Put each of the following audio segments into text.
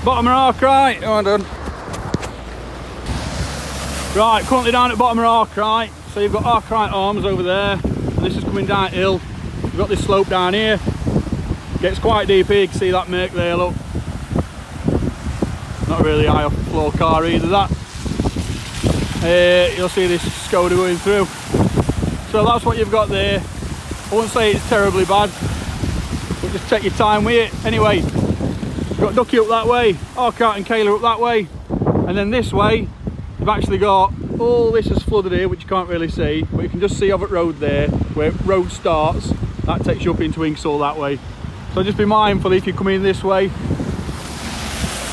Bottom of Arkwright, hold on. Right, currently down at bottom of Arkwright. So you've got Arkwright Arms over there, and this is coming downhill. You've got this slope down here. Gets quite deep here, you can see that make there, look. Not really high off the floor car either, that. You'll see this Skoda going through. So that's what you've got there. I wouldn't say it's terribly bad, but just take your time with it. Anyway, you've got Ducky up that way, Arkwright and Kayla up that way, and then this way, you've actually got all this is flooded here, which you can't really see, but you can just see Ovett Road there, where road starts. That takes you up into Inksall that way. So just be mindful if you come in this way.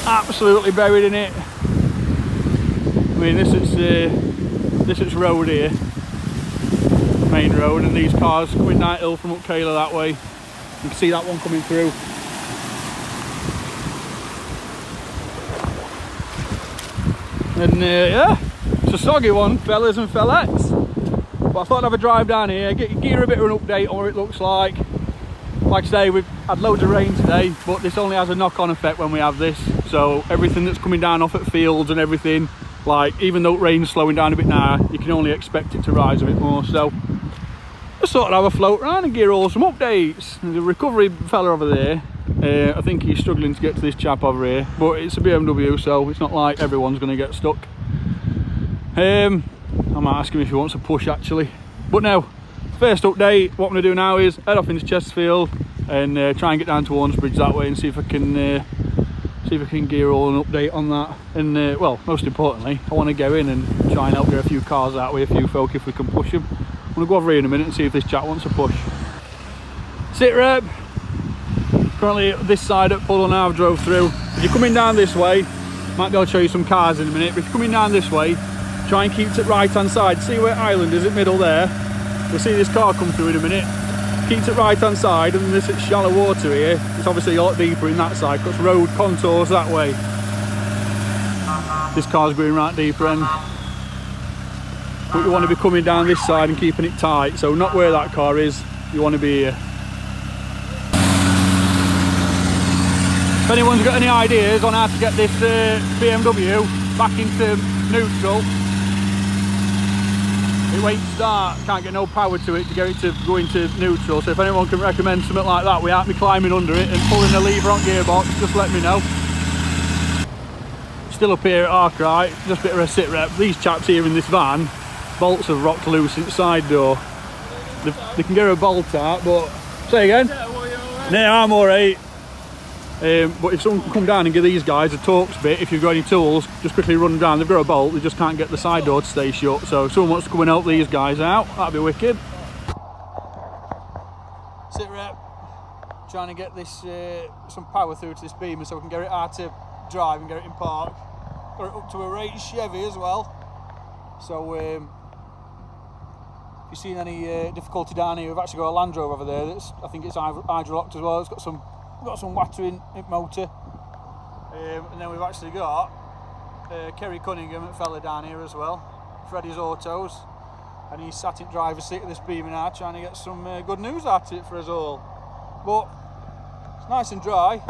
Absolutely buried in it. I mean, this is road here, main road, and these cars coming downhill from up Kayla that way. You can see that one coming through. And yeah, it's a soggy one, fellas and fellettes. But I thought I'd have a drive down here, give you a bit of an update on what it looks like. Like I say, we've had loads of rain today, but this only has a knock-on effect when we have this. So everything that's coming down off at fields and everything, like even though rain's slowing down a bit now, you can only expect it to rise a bit more. So just thought I'd have a float around and give you all some updates. There's a recovery fella over there. I think he's struggling to get to this chap over here, but it's a BMW, so it's not like everyone's going to get stuck. I might ask him if he wants a push actually. But now, first update, what I'm going to do now is head off into Chesterfield and try and get down to Ornsbridge that way and see if I can give you all an update on that. And well, most importantly, I want to go in and try and help get a few cars out with a few folk if we can push them. I'm going to go over here in a minute and see if this chap wants a push. Sit rep. Currently this side at Puddle now I've drove through. If you're coming down this way, might be able to show you some cars in a minute, but if you're coming down this way, try and keep to the right hand side. See where Island is, at middle there? You'll see this car come through in a minute. Keep to the right hand side, and this is shallow water here. It's obviously a lot deeper in that side because road contours that way. This car's going right deeper end. But you want to be coming down this side and keeping it tight, so not where that car is, you want to be here. If anyone's got any ideas on how to get this BMW back into neutral, it won't start, can't get no power to it to get it to go into neutral. So if anyone can recommend something like that without me climbing under it and pulling the lever on gearbox, just let me know. Still up here at Arkwright, just a bit of a sit rep. These chaps here in this van, bolts have rocked loose in the side door. They can get a bolt out, but say again? No, I'm alright. But if someone can come down and give these guys a Torx bit, if you've got any tools, just quickly run them down. They've got a bolt, they just can't get the side door to stay shut. So if someone wants to come and help these guys out, that'd be wicked. Sit rep, trying to get this some power through to this beamer so we can get it out to drive and get it in park. Got it up to a rated Chevy as well. So if you've seen any difficulty down here, we've actually got a Land Rover over there that's, I think it's hydrolocked as well. It's got some water in it motor, and then we've actually got Kerry Cunningham, a fella down here as well, Freddy's Autos, and he's sat in driver's seat of this beamer now trying to get some good news out of it for us all. But it's nice and dry.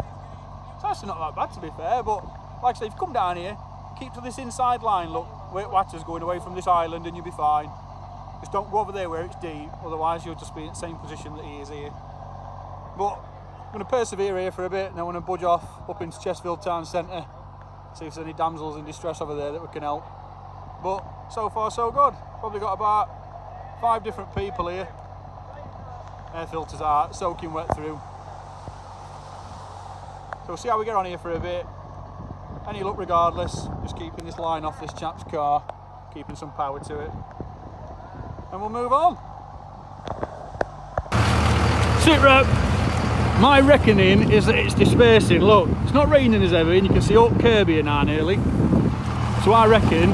It's actually not that bad to be fair, but like I say, if you come down here, keep to this inside line, look where water's going away from this island and you'll be fine. Just don't go over there where it's deep, otherwise you'll just be in the same position that he is here. But I'm going to persevere here for a bit and then I want to budge off up into Chesterfield Town Centre, see if there's any damsels in distress over there that we can help. But so far so good. Probably got about 5 different people here. Air filters out, soaking wet through. So we'll see how we get on here for a bit. Any luck regardless, just keeping this line off this chap's car, keeping some power to it. And we'll move on. Sit rep. My reckoning is that it's dispersing. Look, it's not raining as ever, and you can see up Kirby here now nearly. So I reckon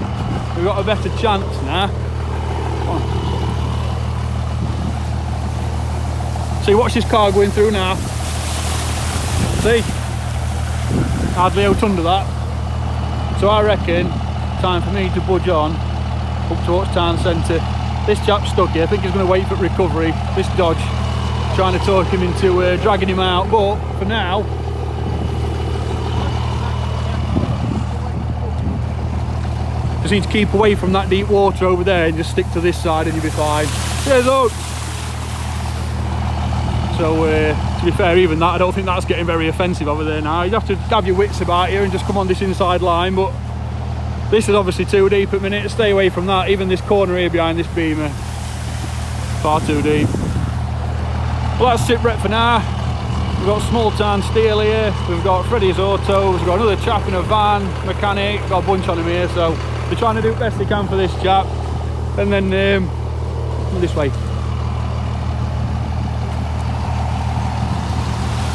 we've got a better chance now. See, watch this car going through now. See? Hardly out under that. So I reckon time for me to budge on up towards town centre. This chap's stuck here. I think he's going to wait for recovery. This Dodge. Trying to talk him into dragging him out, but for now Just need to keep away from that deep water over there and just stick to this side and you'll be fine. Cheers up! So to be fair, even that, I don't think that's getting very offensive over there now. You have to have your wits about you and just come on this inside line, but this is obviously too deep at the minute. Stay away from that. Even this corner here behind this beamer, far too deep. Well, that's sit rep for now. We've got Small Town Steel here, we've got Freddy's Autos, we've got another chap in a van, mechanic, got a bunch on him here, so they're trying to do the best they can for this chap. And then this way.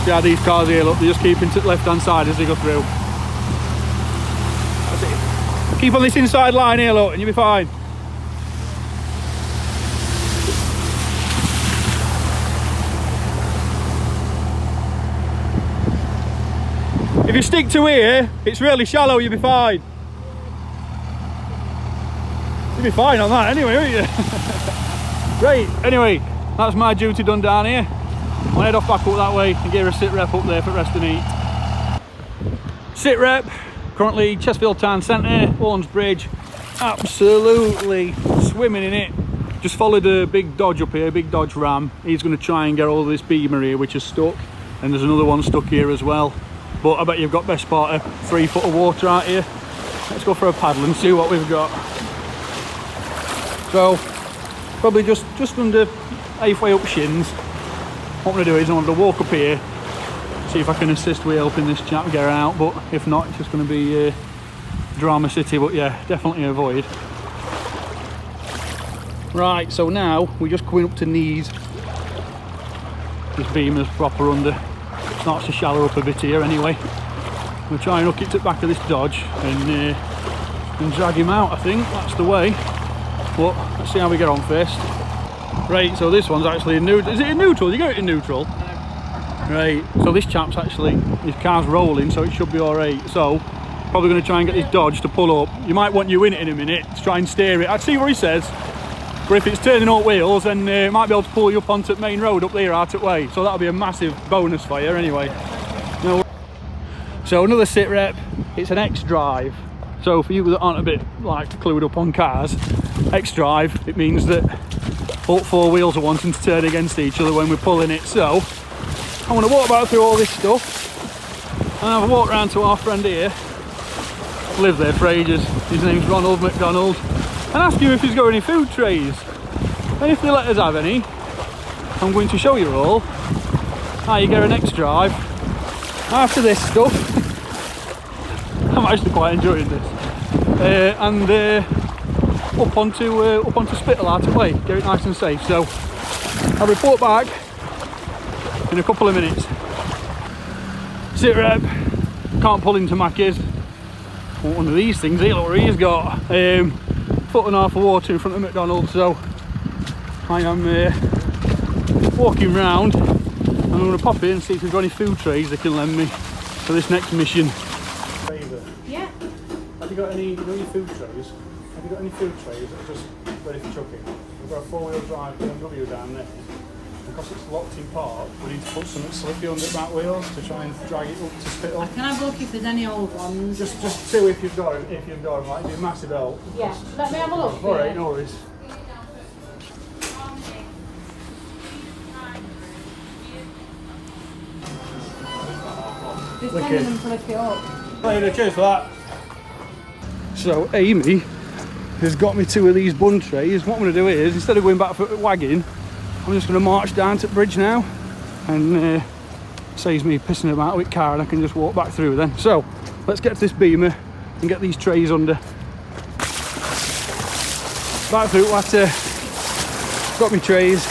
See how these cars here look, they're just keeping to the left hand side as they go through. That's it. Keep on this inside line here, look, and you'll be fine. If you stick to here, it's really shallow, you'll be fine. You'll be fine on that anyway, won't you? Right, anyway, that's my duty done down here. I'll head off back up that way and get a sit rep up there for rest and eat. Sit rep, currently Chesterfield Town Centre, Orns Bridge, absolutely swimming in it. Just followed a big Dodge up here, big Dodge Ram. He's going to try and get all of this beamer here, which is stuck, and there's another one stuck here as well. But I bet you've got best part of 3 foot of water out here. Let's go for a paddle and see what we've got. So, probably just under halfway up shins. What I'm going to do is I'm going to walk up here, see if I can assist with helping this chap get her out, but if not, it's just going to be Drama City, but yeah, definitely avoid. Right, so now we're just coming up to knees. This beamer's proper under. Starts to shallow up a bit here anyway. We'll try and hook it to the back of this Dodge and drag him out, I think. That's the way. But let's see how we get on first. Right, so this one's actually in neutral. Is it in neutral? You got it in neutral? Right, so this chap's actually, his car's rolling, so it should be alright. So, probably going to try and get this Dodge to pull up. You might want you in it in a minute to try and steer it. I'd see what he says. But if it's turning up wheels, then it might be able to pull you up onto the main road up there out of the way. So that'll be a massive bonus for you anyway. So another sit rep, it's an X drive. So for you that aren't a bit like clued up on cars, X drive, it means that all 4 wheels are wanting to turn against each other when we're pulling it. So I want to walk back through all this stuff and have a walk round to our friend here. I've lived there for ages. His name's Ronald McDonald. And ask him if he's got any food trays. And if they let us have any, I'm going to show you all how you get an X drive after this stuff. I'm actually quite enjoying this. Up onto Spittle out of the way, get it nice and safe. So I'll report back in a couple of minutes. Sit rep, can't pull into Mackie's. One of these things here, look where he's got. 1.5 foot of water in front of McDonald's, so I am walking round and I'm going to pop in and see if we've got any food trays they can lend me for this next mission. Yeah. Have you got any, you know your food trays? Have you got any food trays that are just ready for chucking? We've got a 4-wheel drive BMW down there. Because it's locked in park, we need to put something slippy under the back wheels to try and drag it up to Spittle. Can I have a look if there's any old ones? Just see if you've got them, like, it'd be a massive help. Yeah, let me have a look. Alright, no worries. Just send them and flick it up. Later, cheers for that. So Amy has got me 2 of these bun trays. What I'm going to do is, instead of going back for wagging, I'm just going to march down to the bridge now, and saves me pissing about with car, and I can just walk back through then. So let's get to this beamer and get these trays under. Back through water, got me trays,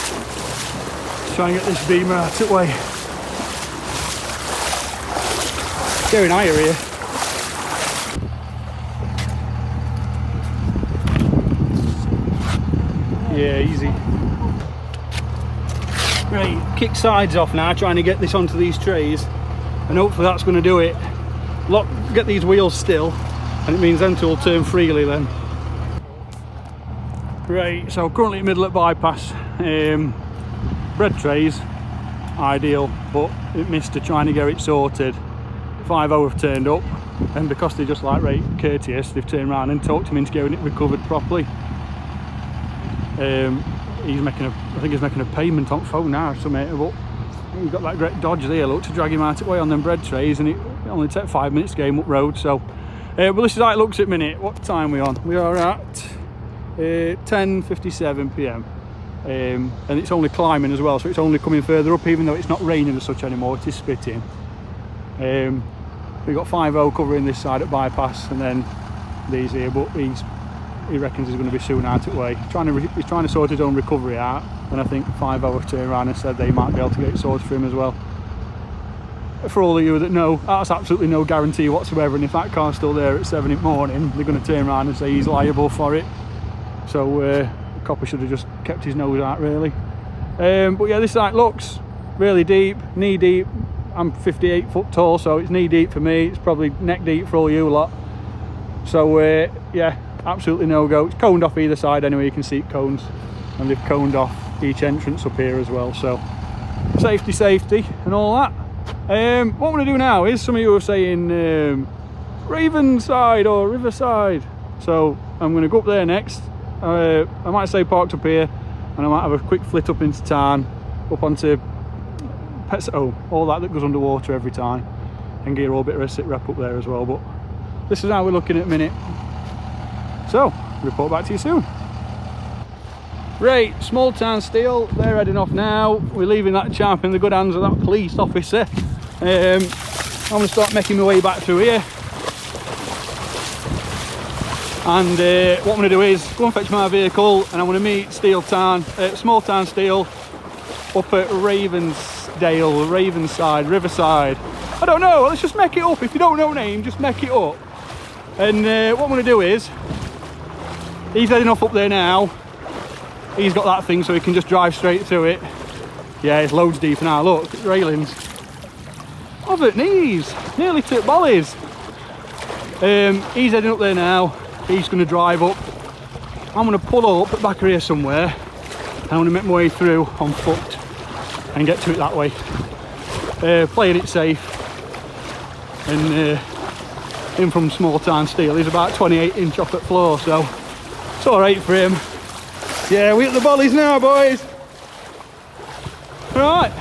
try and get this beamer out of the way. Going higher here. Yeah, easy. Right, kick sides off now, trying to get this onto these trays, and hopefully that's going to do it. Get these wheels still, and it means them two will turn freely then. Right, so currently in the middle of bypass. Bread trays, ideal, but it missed her trying to get it sorted. 5-0 have turned up, and because they're just like right courteous, they've turned around and talked him into getting it recovered properly. He's making I think he's making a payment on phone now or something, but he's got that great dodge there, look, to drag him out of the way on them bread trays, and it only take 5 minutes to get him up road. So but this is how it looks at minute. What time are we on? We are at 10:57 p.m. And it's only climbing as well, so it's only coming further up, even though it's not raining as such anymore. It is spitting. We've got 5-0 covering this side at bypass, and then these here, but he reckons he's going to be soon out of the way. He's trying to sort his own recovery out, and I think 5-0 have turned around and said they might be able to get it sorted for him as well. For all of you that know, that's absolutely no guarantee whatsoever, and if that car's still there at 7 in the morning, they're going to turn around and say he's liable for it. So the copper should have just kept his nose out, really. But yeah, this site looks really deep, knee deep. I'm 58 foot tall, so it's knee deep for me. It's probably neck deep for all you lot. So yeah, absolutely no go. It's coned off either side anyway, you can see it cones, and they've coned off each entrance up here as well. So safety and all that. What I'm going to do now is, some of you are saying Ravenside or Riverside, so I'm going to go up there next. I might stay parked up here, and I might have a quick flit up into town, up onto all that goes underwater every time, and get a bit of a sit rep up there as well. But this is how we're looking at a minute, so report back to you soon. Right, small town steel, they're heading off now. We're leaving that chap in the good hands of that police officer. I'm going to start making my way back through here, and what I'm going to do is go and fetch my vehicle, and I'm going to meet small town steel up at Ravenside, Riverside. I don't know, let's just make it up. If you don't know a name, just make it up. And what I'm going to do is, he's heading off up there now. He's got that thing so he can just drive straight through it. Yeah, it's loads deep now, look, railings. Over at knees, nearly to bollies. He's heading up there now. He's going to drive up. I'm going to pull up at back of here somewhere, and I'm going to make my way through on foot and get to it that way. Playing it safe. And in from small town steel, he's about 28-inch off at floor, so it's alright for him. Yeah, we at the bollies now, boys. Right,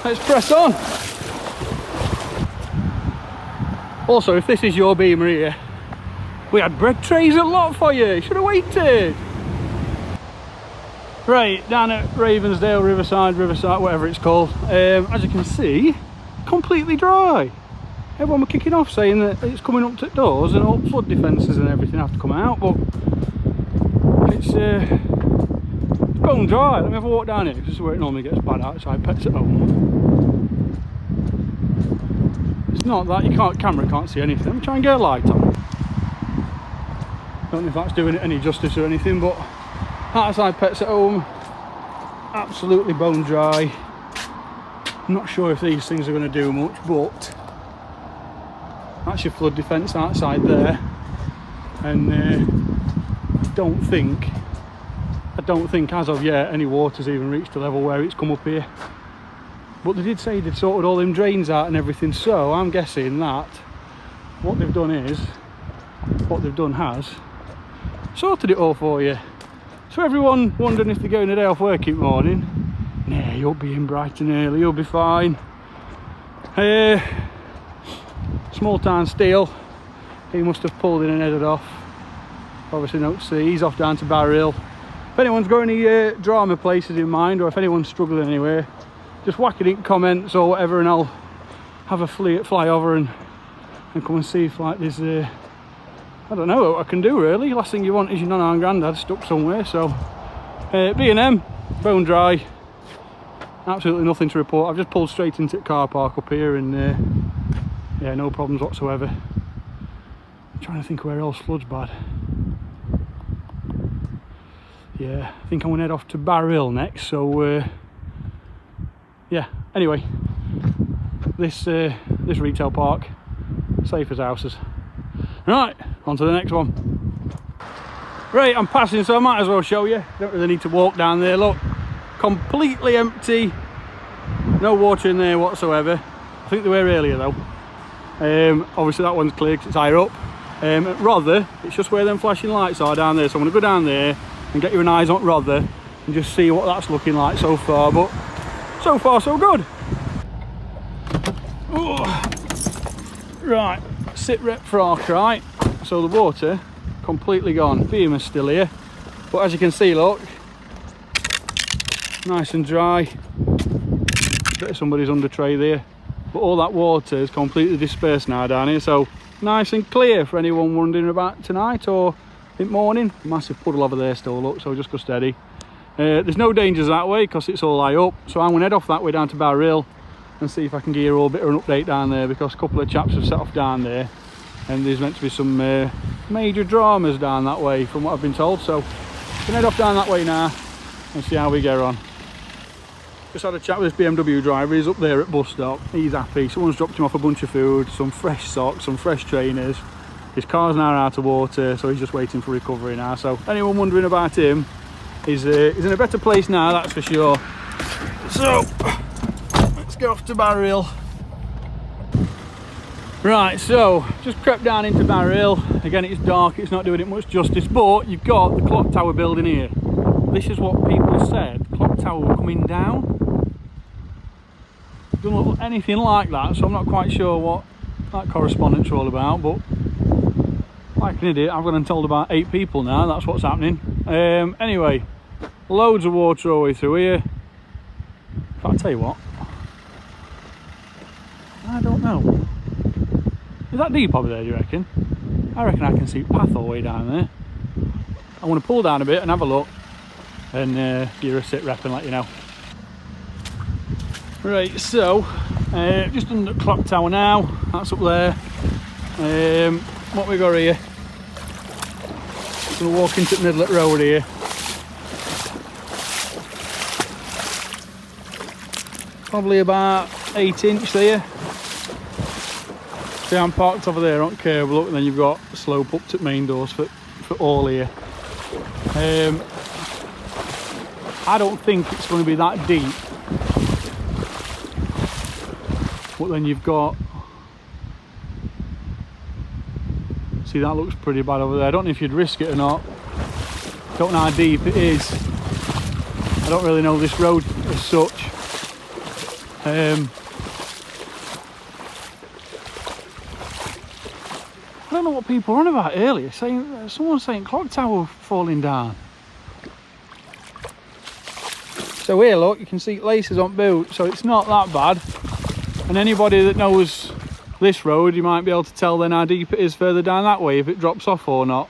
let's press on. Also, if this is your beamer here, we had bread trays a lot for you. Should have waited. Right, down at Ravensdale, Riverside, whatever it's called. As you can see, completely dry. Everyone were kicking off saying that it's coming up to the doors and all flood defences and everything have to come out, but it's bone dry. Let me have a walk down here. This is where it normally gets bad outside pets at home. It's not that camera can't see anything. Let me try and get a light on. Don't know if that's doing it any justice or anything, but outside pets at home, absolutely bone dry. I'm not sure if these things are going to do much, but that's your flood defence outside there. And I don't think as of yet any water's even reached a level where it's come up here. But they did say they'd sorted all them drains out and everything, so I'm guessing that what they've done has sorted it all for you. So everyone wondering if they're going a day off work in the morning, nah, you'll be in bright and early, you'll be fine. Small town steel, he must have pulled in and headed off. Obviously not to see, he's off down to Barrel. If anyone's got any drama places in mind, or if anyone's struggling anywhere, just whack it in comments or whatever, and I'll have a fly over and come and see if like there's I don't know what I can do really. Last thing you want is your non-armed granddad stuck somewhere. So B&M, bone dry, absolutely nothing to report. I've just pulled straight into the car park up here, and yeah, no problems whatsoever. I'm trying to think where else flood's bad. Yeah, I think I'm gonna head off to Barrel next, so yeah, anyway, this retail park, safe as houses. Right, on to the next one. Right, I'm passing, so I might as well show you. Don't really need to walk down there, look, completely empty, no water in there whatsoever. I think they were earlier though. Obviously that one's clear because it's higher up. Rother, it's just where them flashing lights are down there, so I'm going to go down there and get you an eyes on Rother and just see what that's looking like so far, but so far so good. Ooh. Right, sit rep frark, right, so the water completely gone. Beam is still here, but as you can see, look, nice and dry. Bit somebody's under tray there, but all that water is completely dispersed now down here, so nice and clear for anyone wondering about tonight or in the morning. Massive puddle over there still, look, so just go steady. There's no dangers that way because it's all high up, so I'm going to head off that way down to Barrow Hill and see if I can give you a bit of an update down there, because a couple of chaps have set off down there and there's meant to be some major dramas down that way from what I've been told, so I'm going to head off down that way now and see how we get on. Just had a chat with this BMW driver. He's up there at bus stop. He's happy. Someone's dropped him off a bunch of food, some fresh socks, some fresh trainers. His car's now out of water, so he's just waiting for recovery now. So anyone wondering about him, he's in a better place now, that's for sure. So let's go off to Barrow Hill. Right, so just crept down into Barrow Hill. Again, it's dark, it's not doing it much justice, but you've got the clock tower building here. This is what people said, the clock tower were coming down. Doesn't look anything like that, so I'm not quite sure what that correspondence is all about, but like an idiot, I've gone and told about 8 people now, that's what's happening. Anyway, loads of water all the way through here. If I tell you what, I don't know. Is that deep over there, do you reckon? I reckon I can see path all the way down there. I want to pull down a bit and have a look and give you a sit rep and let you know. Right, so just under the clock tower now, that's up there. What we got here? Gonna walk into the middle of the road here. Probably about 8" there. See, I'm parked over there on curb, look, and then you've got a slope up to the main doors for all here. I don't think it's going to be that deep. But then you've got, see, that looks pretty bad over there. I don't know if you'd risk it or not. Don't know how deep it is. I don't really know this road as such. I don't know what people were on about earlier, saying someone's saying clock tower falling down. So here, look, you can see laces on boot, so it's not that bad. And anybody that knows this road, you might be able to tell then how deep it is further down that way, if it drops off or not.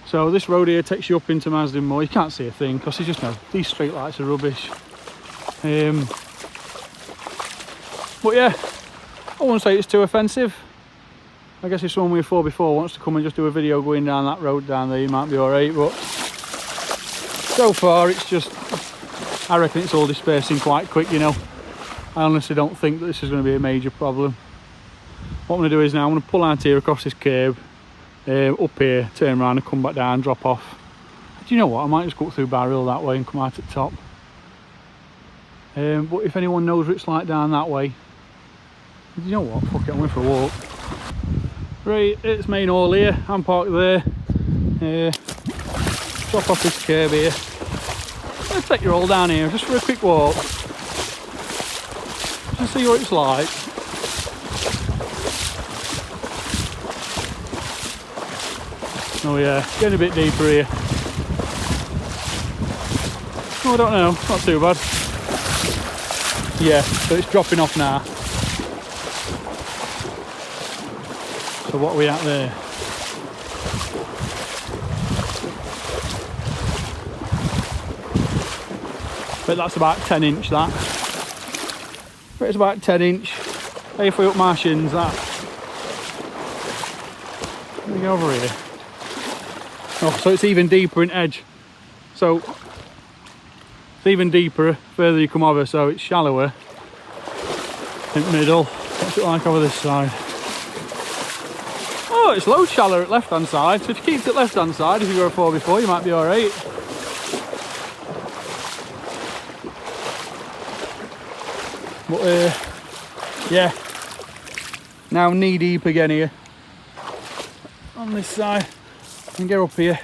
So this road here takes you up into Marsden Moor. You can't see a thing because you just know these street lights are rubbish. But yeah, I wouldn't say it's too offensive. I guess if someone we've fought before wants to come and just do a video going down that road down there, you might be alright, but so far it's just, I reckon it's all dispersing quite quick, you know. I honestly don't think that this is going to be a major problem. What I'm going to do is now I'm going to pull out here across this curb, up here, turn around and come back down, drop off. Do you know what, I might just go through Barrow Hill that way and come out at the top. But if anyone knows what it's like down that way, you know what, fuck it, I'm going for a walk. Right, it's main hall here, I'm parked there. Drop off this curb here. Let's take you all down here just for a quick walk. Just see what it's like. Oh yeah, getting a bit deeper here. Oh, I don't know, not too bad. Yeah, so it's dropping off now. So what are we at there? But that's about 10" that. But it's about 10". Halfway up my shins, that. Let me go over here. Oh, so it's even deeper in edge. So it's even deeper further you come over, so it's shallower in the middle. What's it like over this side? Oh, it's loads shallower at left hand side. So if you keep it left hand side, if you were a 4x4, you might be alright. But Yeah, now knee deep again here on this side. And get up here.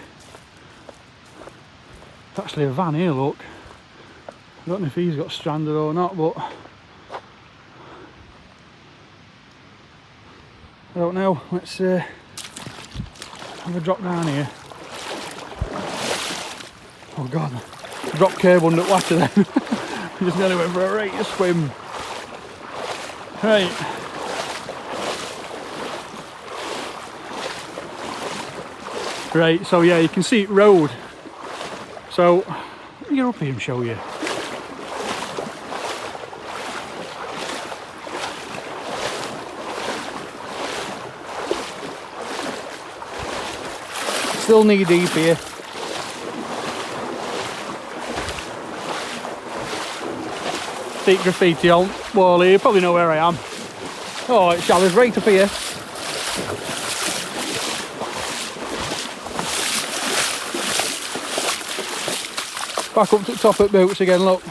It's actually a van here, look. I don't know if he's got stranded or not, but I don't know. Let's have a drop down here. Oh god, drop curb under water then. I'm just going to went for a right swim. Right. Right, so yeah, you can see it road. So, let me get up here and show you. Still knee deep here. Deep graffiti on wall here, you probably know where I am. Oh, it showers right up here. Back up to the top of the boots again, look.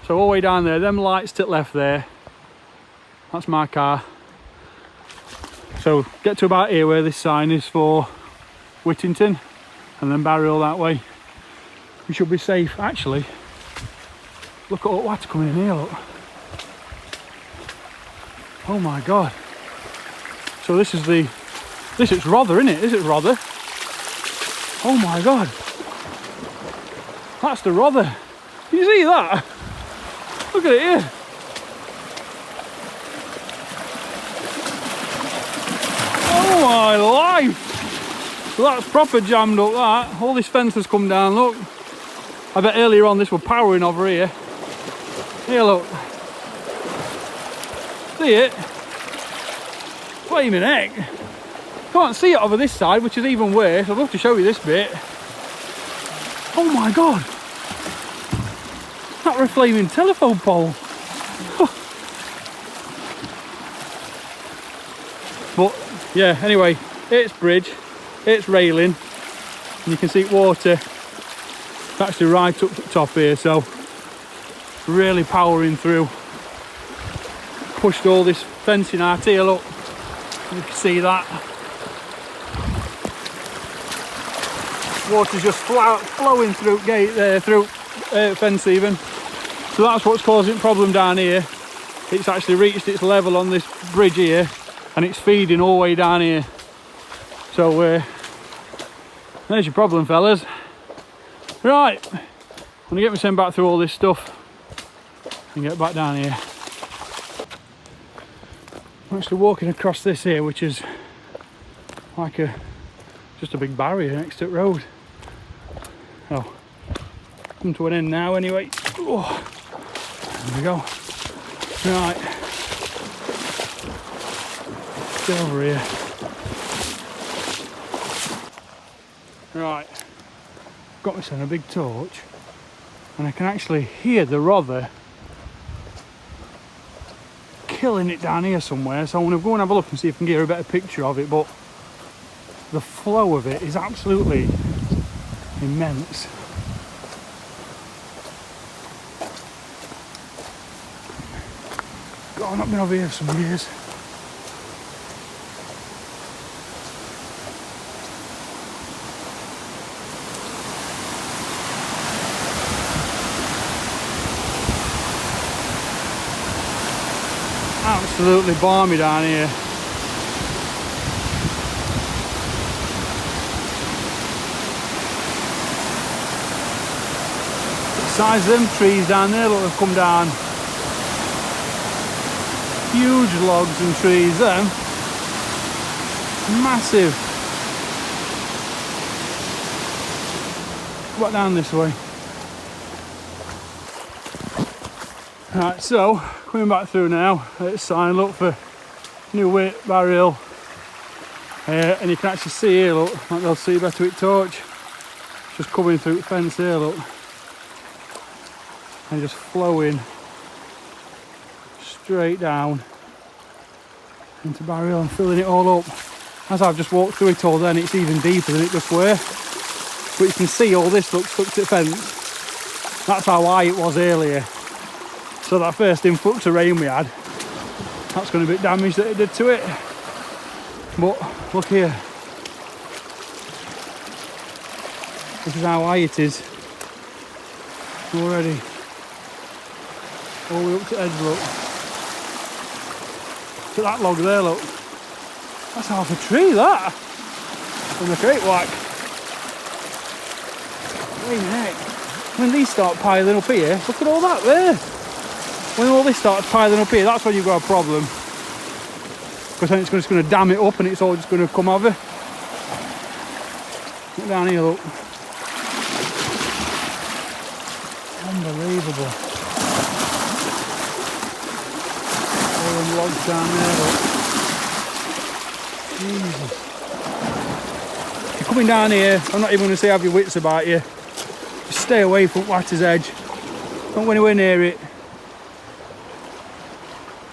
So all the way down there, them lights to the left there, that's my car. So get to about here where this sign is for Whittington, and then Barrel that way. We should be safe. Actually, look at all the water coming in here, look. Oh my god. So this is Rother, isn't it? Is it Rother? Oh my god. That's the Rother. Can you see that? Look at it here. Oh my life. So that's proper jammed up, that. All this fence has come down, look. I bet earlier on this was powering over here. Here, look. See it? Flaming heck. Can't see it over this side, which is even worse. I'd love to show you this bit. Oh my god. That were a flaming telephone pole. But yeah, anyway, it's bridge, it's railing, and you can see water. It's actually right up the top here, so really powering through. Pushed all this fencing out here, look. You can see that. Water's just flowing through gate there, through fence even. So that's what's causing the problem down here. It's actually reached its level on this bridge here, and it's feeding all the way down here. So there's your problem, fellas. Right, I'm gonna get myself back through all this stuff and get back down here. I'm actually walking across this here, which is like just a big barrier next to the road. Oh, come to an end now anyway. Oh, there we go. Right, get over here. Right, got myself a big torch, and I can actually hear the Rother killing it down here somewhere. So I'm going to go and have a look and see if I can get a better picture of it. But the flow of it is absolutely immense. God, I've not been over here for some years. Absolutely balmy down here. The size of them trees down there, look, have come down. Huge logs and trees, them. Massive. Go back down this way. Right, so coming back through now, it's sign, look for New Weight Barrel, and you can actually see here, look, like they'll see better with torch, just coming through the fence here, look, and just flowing straight down into Barrel and filling it all up. As I've just walked through it all, then it's even deeper than it just were, but you can see all this, look, stuck to the fence. That's how high it was earlier. So that first influx of rain we had, That's going to be damage that it did to it. But look here. This is how high it is already. All the way up to edge, look. Look at that log there, look. That's half a tree, that. From the crate whack. Wait a minute. When these start piling up here, look at all that there. When all this starts piling up here, that's when you've got a problem. Because then it's just going to dam it up and it's all just going to come over. Look down here, look. Unbelievable. All them logs down there, look. Jesus. If you're coming down here, I'm not even going to say have your wits about you. Just stay away from Water's Edge. Don't go anywhere near it.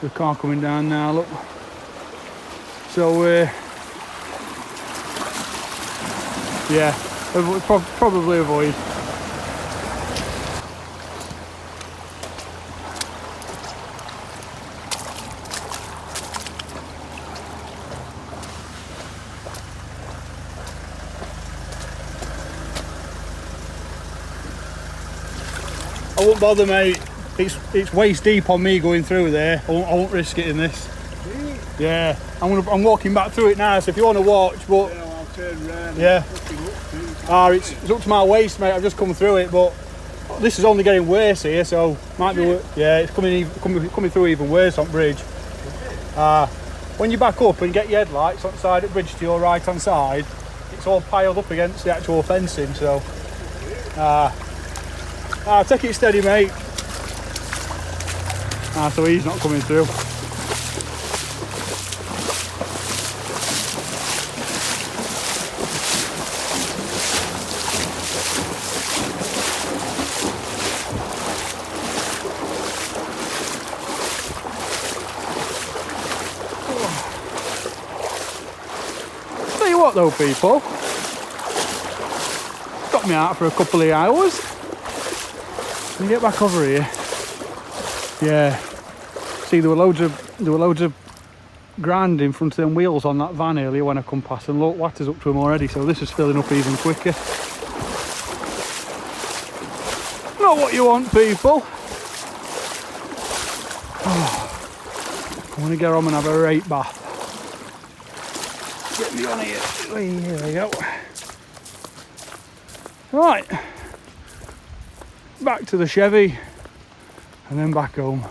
The car coming down now, look. So, yeah, probably avoid. I won't bother, mate. It's waist deep on me going through there. I won't risk it in this. Really? Yeah, I'm walking back through it now. So if you want to watch, but Yeah, I'll turn round. yeah, it's up to my waist, mate. I've just come through it, but this is only getting worse here. So might be, yeah, it's coming through even worse on bridge. When you back up and get your headlights on the side of the bridge to your right hand side, it's all piled up against the actual fencing. So take it steady, mate. So he's not coming through. Tell you what though, people, got me out for a couple of hours. Let me get back over here. Yeah, see there were loads of grand in front of them wheels on that van earlier when I come past, and look, Watter's up to them already, so this is filling up even quicker. Not what you want, people. I want to get on and have a right bath. Get me on here. Here we go. Right, back to the Chevy and then back home.